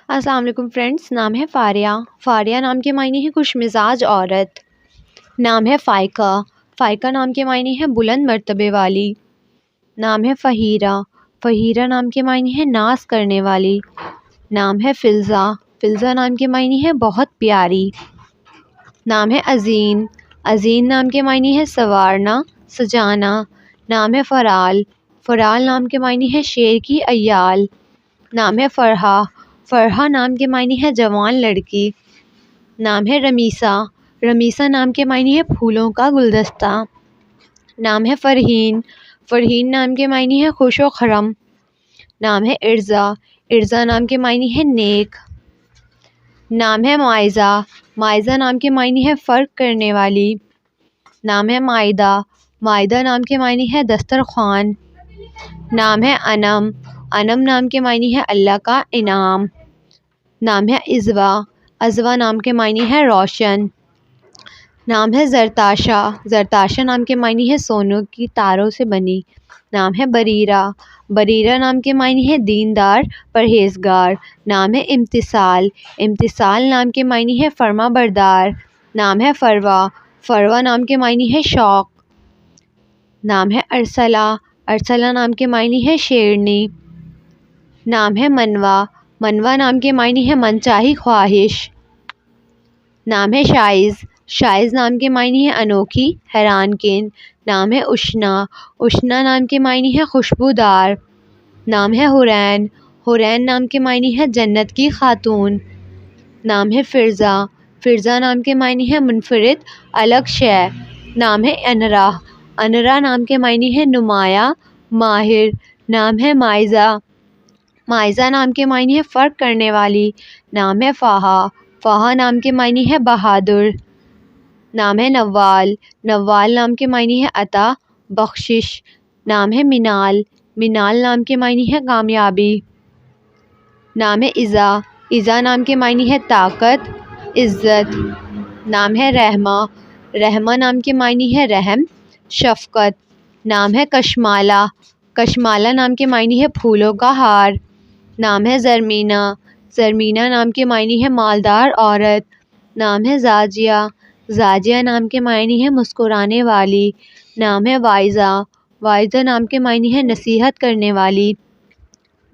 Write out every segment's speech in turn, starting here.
السلام علیکم فرینڈس، نام ہے فاریہ۔ فاریہ نام کے معنی ہے خوش مزاج عورت۔ نام ہے فائقہ۔ فائقہ نام کے معنی ہے بلند مرتبے والی۔ نام ہے فہیرہ۔ فہیرہ نام کے معنی ہے ناز کرنے والی۔ نام ہے فلزہ۔ فلزہ نام کے معنی ہے بہت پیاری۔ نام ہے عزین۔ عزین نام کے معنی ہے سنوارنا، سجانا۔ نام ہے فرال۔ فرال نام کے معنی ہے شیر کی عیال۔ نام ہے فرحہ۔ فرحہ نام کے معنی ہے جوان لڑکی۔ نام ہے رمیسہ۔ رمیسہ نام کے معنی ہے پھولوں کا گلدستہ۔ نام ہے فرحین۔ فرحین نام کے معنی ہے خوش و خرم۔ نام ہے ارزا۔ ارزا نام کے معنی ہے نیک۔ نام ہے مائزہ۔ مائزہ نام کے معنی ہے فرق کرنے والی۔ نام ہے مائدہ۔ مائدہ نام کے معنی ہے دسترخوان۔ نام ہے انم۔ انم نام کے معنی ہے اللہ کا انعام۔ نام ہے عزوہ۔ عزوہ نام کے معنی ہے روشن۔ نام ہے زرتاشہ۔ زرتاشہ نام کے معنی ہے سونوں کی تاروں سے بنی۔ نام ہے بریرہ۔ بریرہ نام کے معنی ہے دیندار، پرہیزگار۔ نام ہے امتثال۔ امتثال نام کے معنی ہے فرما بردار۔ نام ہے فروہ۔ فروہ نام کے معنی ہے شوق۔ نام ہے ارسلہ۔ ارسلہ نام کے معنی ہے شیرنی۔ نام ہے منوہ۔ منوہ نام کے معنی ہے منچاہی خواہش۔ نام ہے شائز۔ شائز نام کے معنی ہے انوکھی، حیران کن۔ نام ہے اشنا۔ اشنا نام کے معنی ہے خوشبودار۔ نام ہے حورین۔ حورین نام کے معنی ہے جنت کی خاتون۔ نام ہے فرزہ۔ فرزہ نام کے معنی ہے منفرد، الگ شے۔ نام ہے انرا۔ انرا نام کے معنی ہے نمایاں، ماہر۔ نام ہے مائزہ۔ مائزہ نام کے معنی ہے فرق کرنے والی۔ نام ہے فاہا۔ فاہا نام کے معنی ہے بہادر۔ نام ہے نوال۔ نوال نام کے معنی ہے عطا، بخشش۔ نام ہے منال۔ منال نام کے معنی ہے کامیابی۔ نام ہے عزا۔ عزا نام کے معنی ہے طاقت، عزت۔ نام ہے رحمہ۔ رحمہ نام کے معنی ہے رحم، شفقت۔ نام ہے کشمالہ۔ کشمالہ نام کے معنی ہے پھولوں کا ہار۔ نام ہے زرمینہ۔ زرمینہ نام کے معنی ہے مالدار عورت۔ نام ہے زاجیہ۔ زاجیہ نام کے معنی ہے مسکرانے والی۔ نام ہے واعظہ۔ واعظہ نام کے معنی ہے نصیحت کرنے والی۔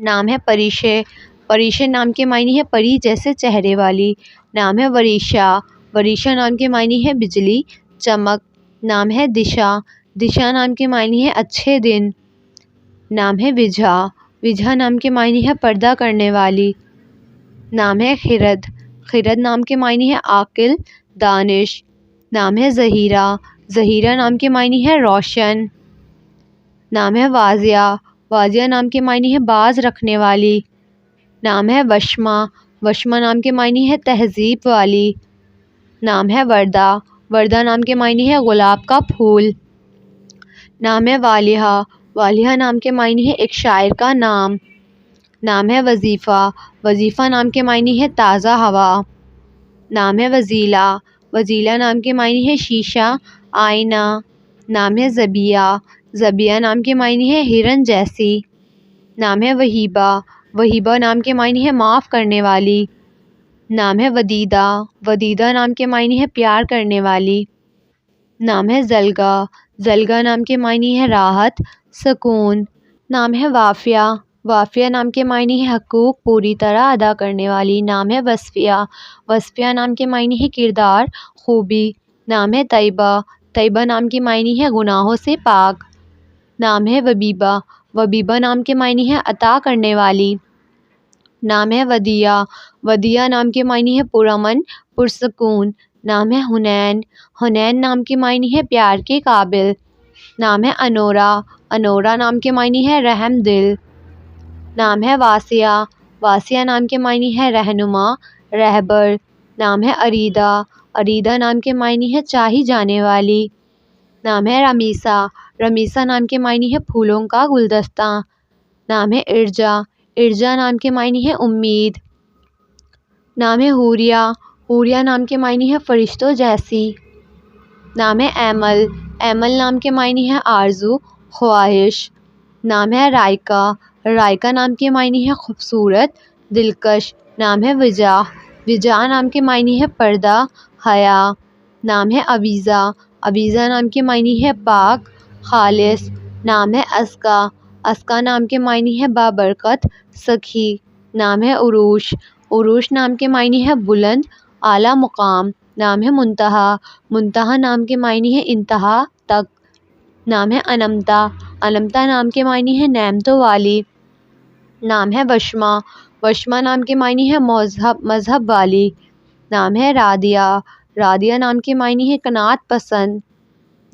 نام ہے پریشے۔ پریشے نام کے معنی ہے پری جیسے چہرے والی۔ نام ہے وریشہ۔ وریشہ نام کے معنی ہے بجلی، چمک۔ نام ہے دشا۔ دشا نام کے معنی ہے اچھے دن۔ نام ہے وجھا۔ وجھا نام کے معنی ہے پردہ کرنے والی۔ نام ہے خرد۔ خرد نام کے معنی ہے عاقل، دانش۔ نام ہے ظہیرہ۔ ظہیرہ نام کے معنی ہے روشن۔ نام ہے واضیہ۔ واضیہ نام کے معنی ہے باز رکھنے والی۔ نام ہے وشمہ۔ وشمہ نام کے معنی ہے تہذیب والی۔ نام ہے وردہ۔ وردہ نام کے معنی ہے گلاب کا پھول۔ نام ہے والیہ۔ والیہ نام کے معنی ہے ایک شاعر کا نام۔ نام ہے وظیفہ۔ وظیفہ نام کے معنی ہے تازہ ہوا۔ نام ہے وزیلہ۔ وزیلہ نام کے معنی ہے شیشہ، آئینہ۔ نام ہے ذبیہ۔ ذبیہ نام کے معنی ہے ہرن جیسی۔ نام ہے وہیبہ۔ وہیبہ نام کے معنی ہے معاف کرنے والی۔ نام ہے ودیدہ۔ ودیدہ نام کے معنی ہے پیار کرنے والی۔ نام ہے زلگہ۔ زلگہ نام کے معنی ہے راحت، سکون۔ نام ہے وافیہ۔ وافیہ نام کے معنی ہے حقوق پوری طرح ادا کرنے والی۔ نام ہے وصفیہ۔ وصفیہ نام کے معنی ہے کردار، خوبی۔ نام ہے طیبہ۔ طیبہ نام کے معنی ہے گناہوں سے پاک۔ نام ہے وبیبہ۔ وبیبہ نام کے معنی ہے عطا کرنے والی۔ نام ہے ودیعہ۔ ودیعہ نام کے معنی ہے پرامن، پرسکون۔ نام ہے حنین۔ حنین نام کے معنی ہے پیار کے قابل۔ نام ہے انورا۔ انورا نام کے معنی ہے رحم دل۔ نام ہے واسعہ۔ واسعہ نام کے معنی ہے رہنما، رہبر۔ نام ہے اریدہ۔ اریدہ نام کے معنی ہے چاہی جانے والی۔ نام ہے رمیسہ۔ رمیسہ نام کے معنی ہے پھولوں کا گلدستہ۔ نام ہے ارجا۔ ارجا نام کے معنی ہے امید۔ نام ہے حوریہ۔ حوریہ نام کے معنی ہے فرشتوں جیسی۔ نام ہے ایمل۔ ایمل نام کے معنی ہے آرزو، خواہش۔ نام ہے رائکہ۔ رائکہ نام کے معنی ہے خوبصورت، دلکش۔ نام ہے وجا، وجا نام کے معنی ہے پردہ، حیا۔ نام ہے عویزہ، عویزہ نام کے معنی ہے پاک، خالص۔ نام ہے اسکا، اسکا نام کے معنی ہے بابرکت، سخی۔ نام ہے عروش، عروش نام کے معنی ہے بلند، اعلیٰ مقام۔ نام ہے منتہا، منتہا نام کے معنی ہے انتہا تک۔ نام ہے انمتا، انمتا نام کے معنی ہے نعمتوں والی۔ نام ہے وشما، وشما نام کے معنی ہے مذہب والی۔ نام ہے رادیہ، رادیہ نام کے معنی ہے قناعت پسند۔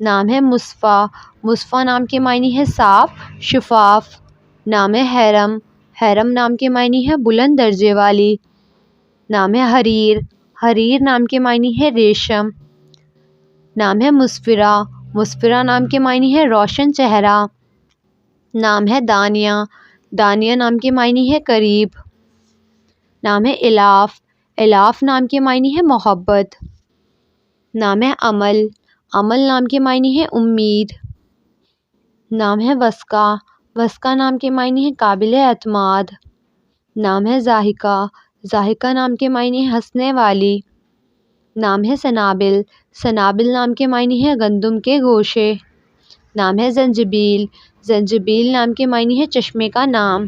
نام ہے مصفا، مصفا نام کے معنی ہے صاف، شفاف۔ نام ہے حرم، حرم نام کے معنی ہے بلند درجے والی۔ نام ہے حریر، حریر نام کے معنی ہے ریشم۔ نام ہے مسفرہ، مسفرہ نام کے معنی ہے روشن چہرہ۔ نام ہے دانیہ، دانیہ نام کے معنی ہے قریب۔ نام ہے الاف، الاف نام کے معنی ہے محبت۔ نام ہے عمل، عمل نام کے معنی ہے امید۔ نام ہے وسقہ، وسقہ نام کے معنی ہے قابل اعتماد۔ نام ہے ضاحکہ، ضاحکہ نام کے معنی ہے ہنسنے والی۔ نام ہے سنابل، سنابل نام کے معنی ہے گندم کے گوشے۔ نام ہے زنجبیل، زنجبیل نام کے معنی ہے چشمے کا نام۔